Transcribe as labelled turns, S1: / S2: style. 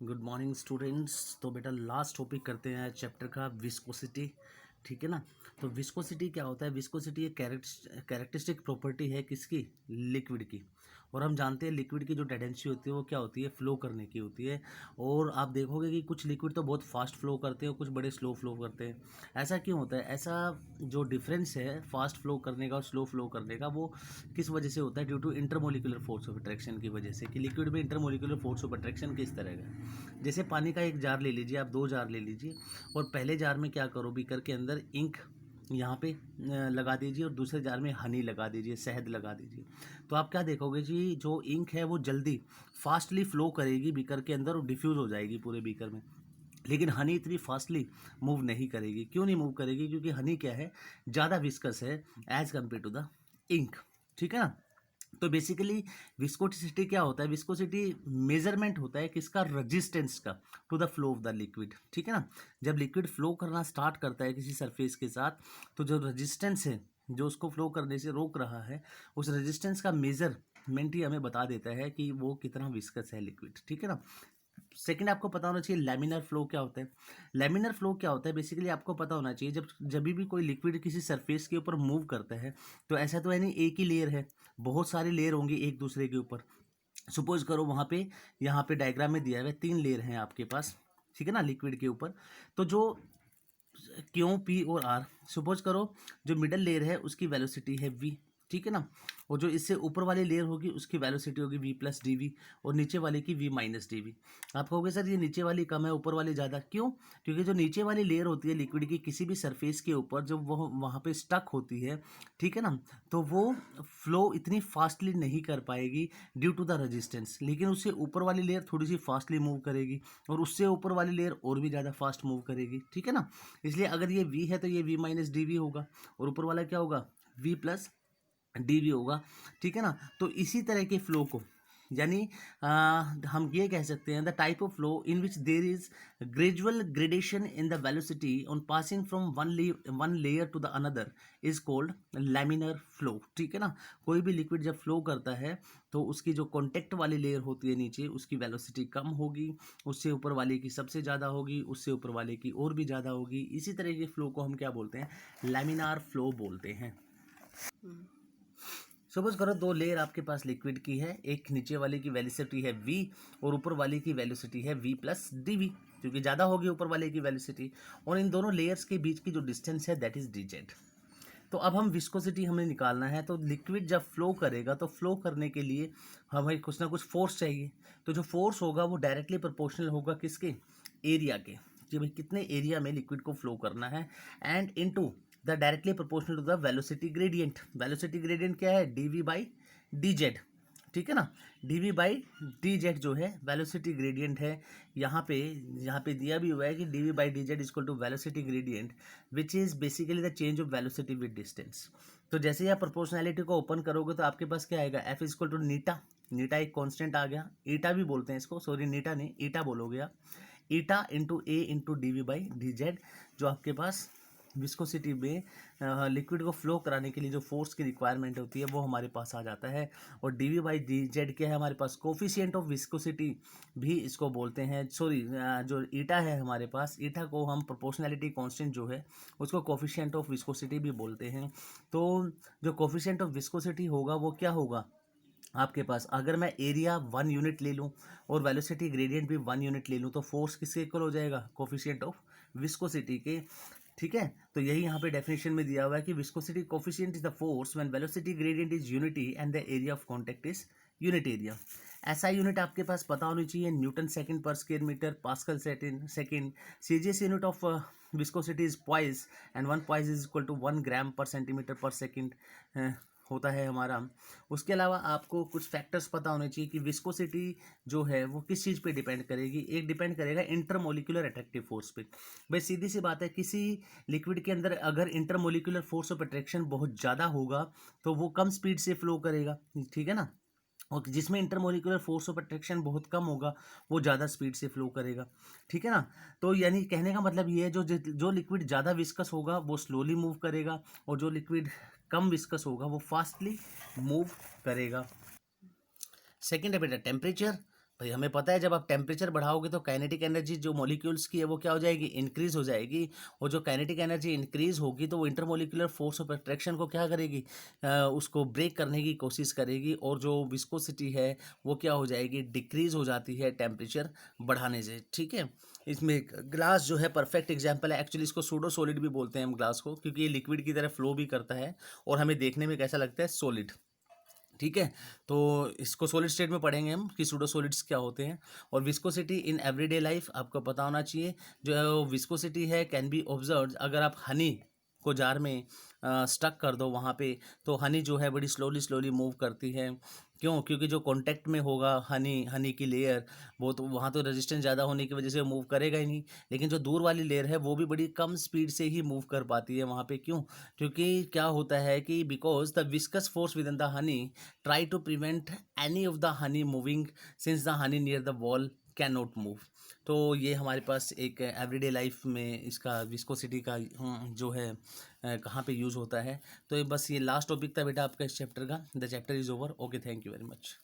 S1: Good morning students. तो बेटा last topic करते हैं चैप्टर का विस्कोसिटी। ठीक है ना। तो विस्कोसिटी क्या होता है? विस्कोसिटी एक कैरेक्टरिस्टिक प्रॉपर्टी है किसकी? लिक्विड की। और हम जानते हैं लिक्विड की जो टेंडेंसी होती है वो क्या होती है? फ्लो करने की होती है। और आप देखोगे कि कुछ लिक्विड तो बहुत फास्ट फ्लो करते हैं और कुछ बड़े स्लो फ्लो करते हैं। ऐसा क्यों होता है? ऐसा जो डिफरेंस है फास्ट फ्लो करने का और स्लो फ्लो करने का, वो किस वजह से होता है? Due to intermolecular force of attraction की वजह से। कि लिक्विड में इंटरमोलिकुलर फोर्स ऑफ अट्रैक्शन किस तरह का है? जैसे पानी का एक जार ले लीजिए, आप 2 जार ले लीजिए और पहले जार में क्या करो, बीकर के अंदर इंक यहाँ पे लगा दीजिए और दूसरे जार में हनी लगा दीजिए, शहद लगा दीजिए। तो आप क्या देखोगे जी, जो इंक है वो जल्दी फास्टली फ्लो करेगी बीकर के अंदर और डिफ्यूज़ हो जाएगी पूरे बीकर में। लेकिन हनी इतनी फास्टली मूव नहीं करेगी। क्यों नहीं मूव करेगी? क्योंकि हनी क्या है, ज़्यादा विस्कस है as compare to the ink. ठीक है ना। तो बेसिकली विस्कोसिटी क्या होता है? विस्कोसिटी मेजरमेंट होता है किसका? रेजिस्टेंस का to the flow of the liquid. ठीक है ना। जब लिक्विड फ्लो करना स्टार्ट करता है किसी सरफेस के साथ, तो जो रेजिस्टेंस है जो उसको फ्लो करने से रोक रहा है, उस रेजिस्टेंस का मेजरमेंट ही हमें बता देता है कि वो कितना विस्कस है लिक्विड। ठीक है ना। सेकंड, आपको पता होना चाहिए लैमिनर फ्लो क्या होता है। लैमिनर फ्लो क्या होता है? बेसिकली आपको पता होना चाहिए, जब जब भी कोई लिक्विड किसी सरफेस के ऊपर मूव करता है, तो ऐसा तो है नहीं एक ही लेयर है, बहुत सारी लेयर होंगी एक दूसरे के ऊपर। सपोज करो वहाँ पे, यहाँ पे डायग्राम में दिया हुआ है 3 लेयर हैं आपके पास। ठीक है ना, लिक्विड के ऊपर। तो जो क्यू पी और आर, सपोज करो जो मिडल लेयर है उसकी वेलोसिटी है वी। ठीक है ना। और जो इससे ऊपर वाली लेयर होगी उसकी वेलोसिटी होगी वी प्लस डी वी, और नीचे वाले की वी माइनस डी वी। आप कहोगे सर ये नीचे वाली कम है ऊपर वाली ज़्यादा, क्यों? क्योंकि जो नीचे वाली लेयर होती है लिक्विड की किसी भी सरफेस के ऊपर, जब वो वहाँ पे स्टक होती है, ठीक है ना, तो वो फ्लो इतनी फास्टली नहीं कर पाएगी ड्यू टू द रेजिस्टेंस। लेकिन उससे ऊपर वाली लेयर थोड़ी सी फास्टली मूव करेगी और उससे ऊपर वाली लेयर और भी ज़्यादा फास्ट मूव करेगी। ठीक है ना। इसलिए अगर ये वी है तो ये वी माइनस डी वी होगा, और ऊपर वाला क्या होगा? वी प्लस डी वी होगा। ठीक है ना। तो इसी तरह के फ्लो को, यानी हम ये कह सकते हैं the type of flow in which there is gradual gradation in the velocity on passing from one layer to the another is called laminar flow. ठीक है ना। कोई भी लिक्विड जब फ्लो करता है तो उसकी जो कॉन्टेक्ट वाली लेयर होती है नीचे, उसकी वेलोसिटी कम होगी, उससे ऊपर वाले की सबसे ज़्यादा होगी, उससे ऊपर वाले की और भी ज़्यादा होगी। इसी तरह के फ्लो को हम क्या बोलते हैं? लैमिनार फ्लो बोलते हैं। सपोज करो 2 लेयर आपके पास लिक्विड की है, एक नीचे वाले की वेलोसिटी है v और ऊपर वाले की वेलोसिटी है v प्लस डी वी, क्योंकि ज़्यादा होगी ऊपर वाले की वेलोसिटी। और इन दोनों लेयर्स के बीच की जो डिस्टेंस है दैट इज डी जेड। तो अब हम विस्कोसिटी हमें निकालना है। तो लिक्विड जब फ्लो करेगा तो फ्लो करने के लिए हमें कुछ ना कुछ फोर्स चाहिए। तो जो फोर्स होगा वो डायरेक्टली प्रोपोर्शनल होगा किसके? एरिया के, कि भाई कितने एरिया में लिक्विड को फ्लो करना है, and into the directly proportional to the velocity gradient. Velocity gradient क्या है? D V by D Z. ठीक है ना। D V by D Z जो है वेलोसिटी ग्रेडियंट है। यहाँ पे दिया भी हुआ है कि D V by D Z equal to velocity gradient which is basically the change of velocity with distance. तो जैसे ही आप प्रोपोर्शनैलिटी को ओपन करोगे तो आपके पास क्या आएगा? एफ इक्वल टू नीटा। नीटा एक कांस्टेंट आ गया, ईटा भी बोलते हैं इसको, सॉरी नीटा नहीं ईटा बोलोगे आप। Eta into A into D V by D Z, जो आपके पास विस्कोसिटी में लिक्विड को फ्लो कराने के लिए जो फोर्स की रिक्वायरमेंट होती है वो हमारे पास आ जाता है। और D V by D Z क्या है हमारे पास? कोफिशिएंट ऑफ विस्कोसिटी भी इसको बोलते हैं। सॉरी, जो ईटा है हमारे पास, ईटा को हम प्रोपोर्शनैलिटी कांस्टेंट जो है उसको कोफिशिएंट ऑफ विस्कोसिटी भी बोलते हैं। तो जो कोफिशिएंट ऑफ विस्कोसिटी होगा वो क्या होगा आपके पास? अगर मैं एरिया 1 यूनिट ले लूँ और वेलोसिटी ग्रेडियंट भी 1 यूनिट ले लूँ तो फोर्स किसके इक्वल हो जाएगा? कोफिशिएंट ऑफ विस्कोसिटी के। ठीक है। तो यही यहाँ पे डेफिनेशन में दिया हुआ है कि viscosity coefficient is the force when velocity gradient is unity and the area of contact is unit area. ऐसा यूनिट आपके पास पता होनी चाहिए, newton second per square metre, pascal second. CGS unit of viscosity is poise, and 1 poise is equal to 1 gram per centimetre पर second होता है हमारा। उसके अलावा आपको कुछ फैक्टर्स पता होने चाहिए कि विस्कोसिटी जो है वो किस चीज़ पे डिपेंड करेगी। एक डिपेंड करेगा इंटरमोलिकुलर अट्रैक्टिव फोर्स पे। भाई सीधी सी बात है, किसी लिक्विड के अंदर अगर इंटरमोलिकुलर फोर्स ऑफ अट्रैक्शन बहुत ज़्यादा होगा तो वो कम स्पीड से फ्लो करेगा। ठीक है ना। और जिसमें इंटरमोलिकुलर फोर्स ऑफ अट्रैक्शन बहुत कम होगा वो ज़्यादा स्पीड से फ्लो करेगा। ठीक है ना। तो यानी कहने का मतलब ये है, जो लिक्विड ज़्यादा विस्कस होगा वो स्लोली मूव करेगा, और जो लिक्विड कम विस्कस होगा वो फास्टली मूव करेगा। सेकेंड है बेटा टेम्परेचर। भाई हमें पता है जब आप टेम्परेचर बढ़ाओगे तो काइनेटिक एनर्जी जो मॉलिक्यूल्स की है वो क्या हो जाएगी, इंक्रीज हो जाएगी। और जो काइनेटिक एनर्जी इंक्रीज होगी तो वो इंटरमोलिकुलर फोर्स ऑफ अट्रैक्शन को क्या करेगी, उसको ब्रेक करने की कोशिश करेगी। और जो विस्कोसिटी है वो क्या हो जाएगी, डिक्रीज हो जाती है टेम्परेचर बढ़ाने से। ठीक है, इसमें ग्लास जो है परफेक्ट एग्जाम्पल है। एक्चुअली इसको सूडो सॉलिड भी बोलते हैं हम ग्लास को, क्योंकि ये लिक्विड की तरह फ्लो भी करता है और हमें देखने में कैसा लगता है, सॉलिड। ठीक है, तो इसको सॉलिड स्टेट में पढ़ेंगे हम कि सूडो सॉलिड्स क्या होते हैं। और विस्कोसिटी इन एवरीडे लाइफ आपको पता होना चाहिए। जो विस्कोसिटी है कैन बी ऑब्जर्व, अगर आप हनी को जार में स्टक कर दो वहाँ पे, तो हनी जो है बड़ी स्लोली स्लोली मूव करती है। क्यों, क्योंकि जो कांटेक्ट में होगा हनी की लेयर, वो तो वहाँ तो रेजिस्टेंस ज़्यादा होने की वजह से मूव करेगा ही नहीं। लेकिन जो दूर वाली लेयर है वो भी बड़ी कम स्पीड से ही मूव कर पाती है वहाँ पे। क्यों, क्योंकि क्या होता है कि because the viscous force with in the honey try to prevent any of the honey moving since the honey near the wall cannot move। तो ये हमारे पास एक एवरीडे लाइफ में इसका विस्कोसिटी का जो है कहाँ पे यूज़ होता है। तो ये बस ये लास्ट टॉपिक था बेटा आपका इस चैप्टर का। The chapter is over. Okay, thank you very much.